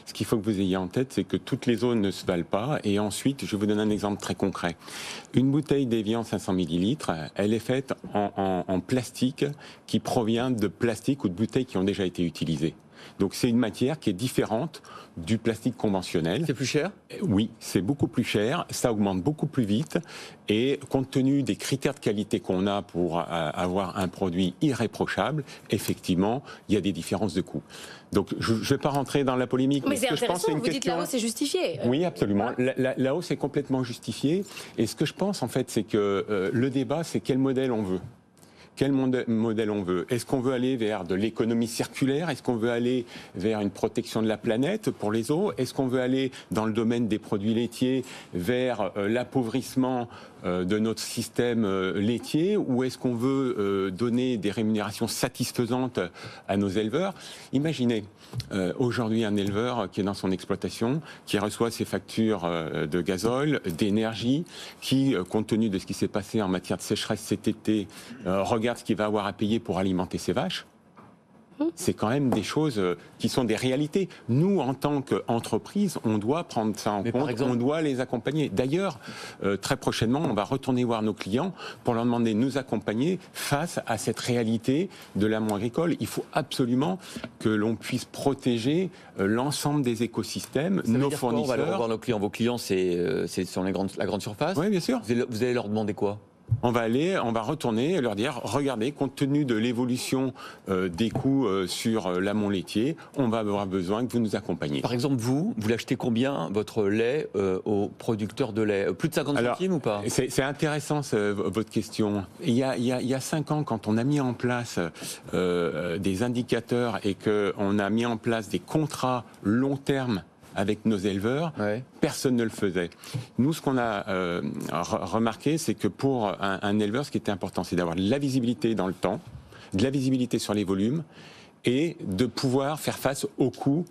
ce qu'il faut que vous ayez en tête, c'est que toutes les zones ne se valent pas. Et ensuite, je vais vous donner un exemple très concret. Une bouteille d'Evian 500 millilitres, elle est faite en plastique qui provient de plastique ou de bouteilles qui ont déjà été utilisées. Donc c'est une matière qui est différente du plastique conventionnel. C'est plus cher ? Oui, c'est beaucoup plus cher, ça augmente beaucoup plus vite et compte tenu des critères de qualité qu'on a pour avoir un produit irréprochable, effectivement, il y a des différences de coût. Donc je ne vais pas rentrer dans la polémique. Mais c'est intéressant, vous dites la hausse est justifiée. Oui, absolument. La hausse est complètement justifiée. Et ce que je pense en fait, c'est que le débat, c'est quel modèle on veut. Quel modèle on veut? Est-ce qu'on veut aller vers de l'économie circulaire? Est-ce qu'on veut aller vers une protection de la planète pour les eaux? Est-ce qu'on veut aller dans le domaine des produits laitiers vers l'appauvrissement de notre système laitier? Ou est-ce qu'on veut donner des rémunérations satisfaisantes à nos éleveurs? Imaginez aujourd'hui un éleveur qui est dans son exploitation, qui reçoit ses factures de gazole, d'énergie, qui, compte tenu de ce qui s'est passé en matière de sécheresse cet été, regarde ce qu'il va avoir à payer pour alimenter ses vaches. C'est quand même des choses qui sont des réalités. Nous, en tant qu'entreprise, on doit prendre ça en compte, on doit les accompagner. D'ailleurs, très prochainement, on va retourner voir nos clients pour leur demander de nous accompagner face à cette réalité de l'amont agricole. Il faut absolument que l'on puisse protéger l'ensemble des écosystèmes, nos fournisseurs. On va aller voir nos clients. Vos clients, c'est sur la grande surface. Oui, bien sûr. Vous allez leur demander quoi ? On va retourner et leur dire, regardez, compte tenu de l'évolution des coûts sur l'amont laitier, on va avoir besoin que vous nous accompagniez. Par exemple, vous l'achetez combien, votre lait, aux producteurs de lait? Plus de 50 centimes ou pas? C'est intéressant votre question. Il y a 5 ans, quand on a mis en place des indicateurs et qu'on a mis en place des contrats long terme avec nos éleveurs, personne ne le faisait. Nous, ce qu'on a remarqué, c'est que pour un éleveur, ce qui était important, c'est d'avoir de la visibilité dans le temps, de la visibilité sur les volumes et de pouvoir faire face aux coûts.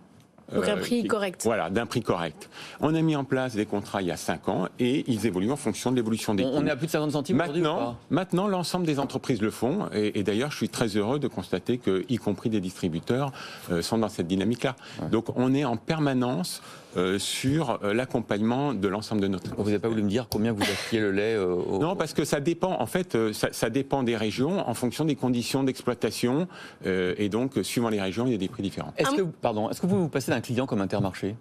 Donc un prix correct. Voilà, d'un prix correct. On a mis en place des contrats il y a 5 ans et ils évoluent en fonction de l'évolution des coûts. On est à plus de 50 centimes aujourd'hui ou pas ? Maintenant, l'ensemble des entreprises le font et d'ailleurs, je suis très heureux de constater que, y compris des distributeurs, sont dans cette dynamique-là. Ouais. Donc, on est en permanence sur l'accompagnement de l'ensemble de notre... Vous n'avez pas voulu me dire combien vous achetiez le lait Non, parce que ça dépend, en fait, ça dépend des régions en fonction des conditions d'exploitation et donc, suivant les régions, il y a des prix différents. Est-ce que vous passez d'un client comme Intermarché ?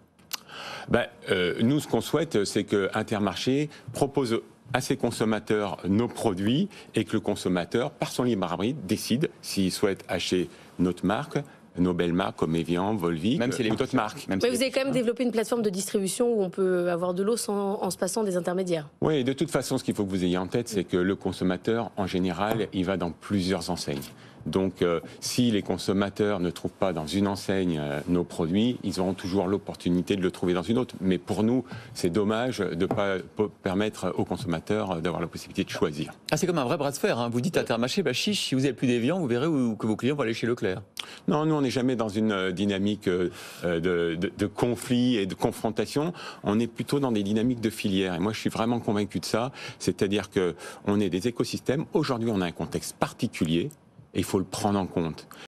Nous, ce qu'on souhaite, c'est que Intermarché propose à ses consommateurs nos produits et que le consommateur, par son libre arbitre, décide s'il souhaite acheter notre marque, nos belles marques comme Evian, Volvic ou d'autres marques. Mais vous avez quand même développé une plateforme de distribution où on peut avoir de l'eau en se passant des intermédiaires. Oui, de toute façon, ce qu'il faut que vous ayez en tête, c'est que le consommateur, en général, il va dans plusieurs enseignes. Donc, si les consommateurs ne trouvent pas dans une enseigne nos produits, ils auront toujours l'opportunité de le trouver dans une autre. Mais pour nous, c'est dommage de ne pas permettre aux consommateurs d'avoir la possibilité de choisir. Ah, c'est comme un vrai bras de fer, hein. Vous dites à Intermarché, chiche, si vous n'avez plus d'Evian, vous verrez que vos clients vont aller chez Leclerc. Non, nous, on n'est jamais dans une dynamique de conflit et de confrontation. On est plutôt dans des dynamiques de filière. Et moi, je suis vraiment convaincu de ça. C'est-à-dire qu'on est des écosystèmes. Aujourd'hui, on a un contexte particulier. Et il faut le prendre en compte.